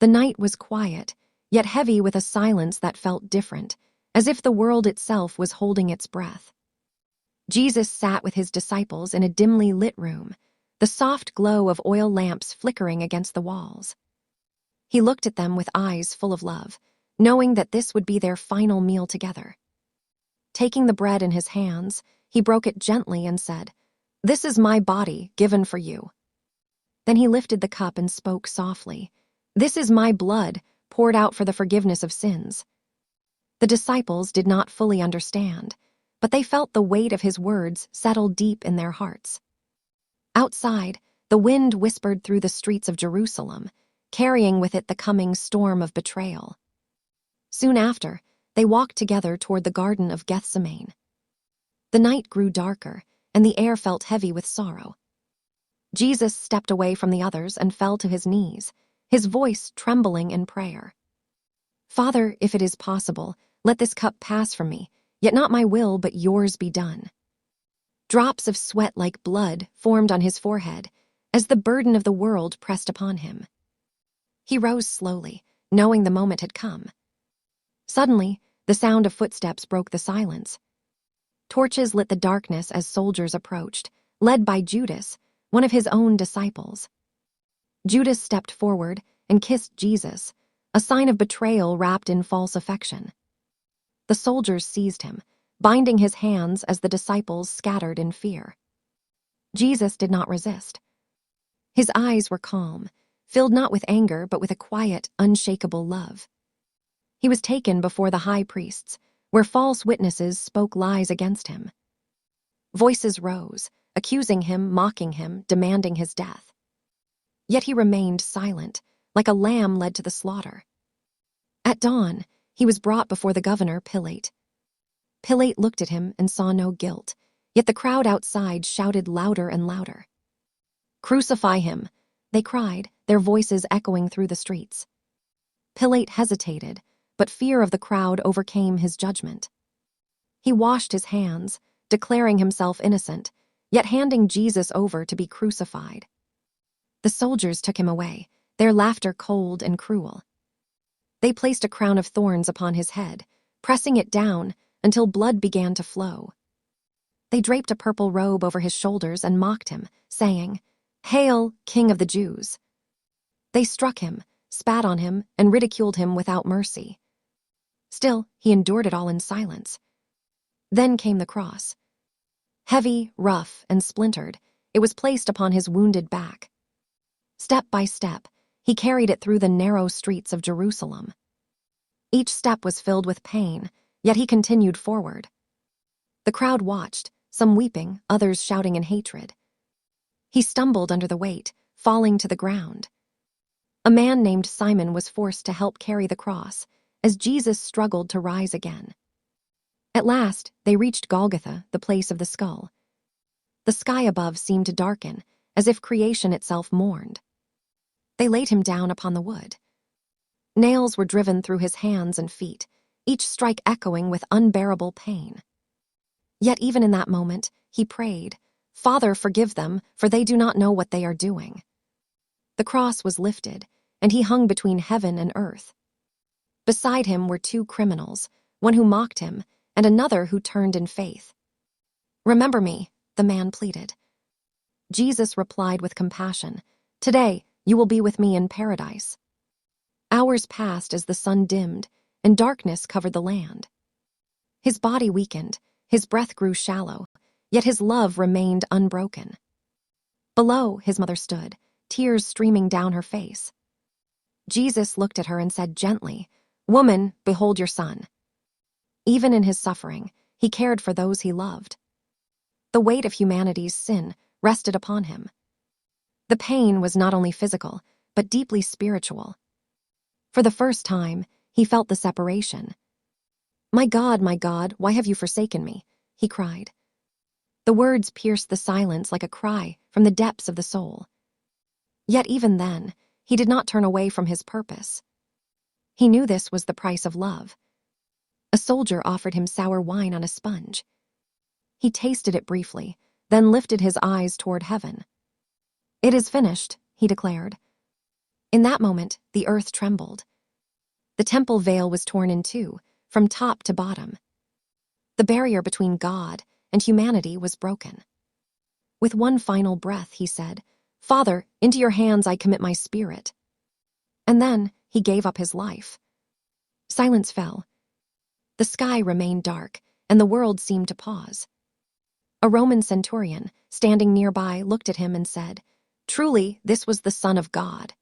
The night was quiet, yet heavy with a silence that felt different, as if the world itself was holding its breath. Jesus sat with his disciples in a dimly lit room, the soft glow of oil lamps flickering against the walls. He looked at them with eyes full of love, knowing that this would be their final meal together. Taking the bread in his hands, he broke it gently and said, "This is my body given for you." Then he lifted the cup and spoke softly, "This is my blood poured out for the forgiveness of sins." The disciples did not fully understand, but they felt the weight of his words settle deep in their hearts. Outside, the wind whispered through the streets of Jerusalem, carrying with it the coming storm of betrayal. Soon after, they walked together toward the Garden of Gethsemane. The night grew darker, and the air felt heavy with sorrow. Jesus stepped away from the others and fell to his knees, his voice trembling in prayer. "Father, if it is possible, let this cup pass from me, yet not my will but yours be done." Drops of sweat like blood formed on his forehead as the burden of the world pressed upon him. He rose slowly, knowing the moment had come. Suddenly, the sound of footsteps broke the silence. Torches lit the darkness as soldiers approached, led by Judas, one of his own disciples. Judas stepped forward and kissed Jesus, a sign of betrayal wrapped in false affection. The soldiers seized him, binding his hands as the disciples scattered in fear. Jesus did not resist. His eyes were calm, filled not with anger but with a quiet, unshakable love. He was taken before the high priests, where false witnesses spoke lies against him. Voices rose, accusing him, mocking him, demanding his death. Yet he remained silent, like a lamb led to the slaughter. At dawn, he was brought before the governor, Pilate. Pilate looked at him and saw no guilt, yet the crowd outside shouted louder and louder. "Crucify him," they cried, their voices echoing through the streets. Pilate hesitated, but fear of the crowd overcame his judgment. He washed his hands, declaring himself innocent, yet handing Jesus over to be crucified. The soldiers took him away, their laughter cold and cruel. They placed a crown of thorns upon his head, pressing it down until blood began to flow. They draped a purple robe over his shoulders and mocked him, saying, "Hail, King of the Jews!" They struck him, spat on him, and ridiculed him without mercy. Still, he endured it all in silence. Then came the cross. Heavy, rough, and splintered, it was placed upon his wounded back. Step by step, he carried it through the narrow streets of Jerusalem. Each step was filled with pain, yet he continued forward. The crowd watched, some weeping, others shouting in hatred. He stumbled under the weight, falling to the ground. A man named Simon was forced to help carry the cross, as Jesus struggled to rise again. At last, they reached Golgotha, the place of the skull. The sky above seemed to darken, as if creation itself mourned. They laid him down upon the wood. Nails were driven through his hands and feet, each strike echoing with unbearable pain. Yet even in that moment, he prayed, "Father, forgive them, for they do not know what they are doing." The cross was lifted, and he hung between heaven and earth. Beside him were two criminals, one who mocked him, and another who turned in faith. "Remember me," the man pleaded. Jesus replied with compassion, "Today you will be with me in paradise." Hours passed as the sun dimmed, and darkness covered the land. His body weakened, his breath grew shallow, yet his love remained unbroken. Below, his mother stood, tears streaming down her face. Jesus looked at her and said gently, "Woman, behold your son." Even in his suffering, he cared for those he loved. The weight of humanity's sin rested upon him. The pain was not only physical, but deeply spiritual. For the first time, he felt the separation. my God, why have you forsaken me?" he cried. The words pierced the silence like a cry from the depths of the soul. Yet even then, he did not turn away from his purpose. He knew this was the price of love. A soldier offered him sour wine on a sponge. He tasted it briefly, then lifted his eyes toward heaven. "It is finished," he declared. In that moment, the earth trembled. The temple veil was torn in two, from top to bottom. The barrier between God and humanity was broken. With one final breath, he said, "Father, into your hands I commit my spirit." And then he gave up his life. Silence fell. The sky remained dark, and the world seemed to pause. A Roman centurion, standing nearby, looked at him and said, "Truly, this was the Son of God."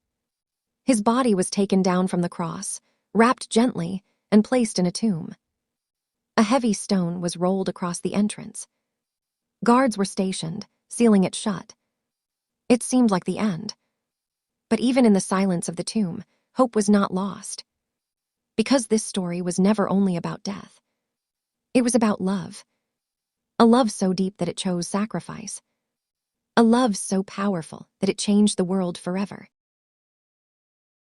His body was taken down from the cross, wrapped gently, and placed in a tomb. A heavy stone was rolled across the entrance. Guards were stationed, sealing it shut. It seemed like the end. But even in the silence of the tomb, hope was not lost. Because this story was never only about death. It was about love. A love so deep that it chose sacrifice. A love so powerful that it changed the world forever.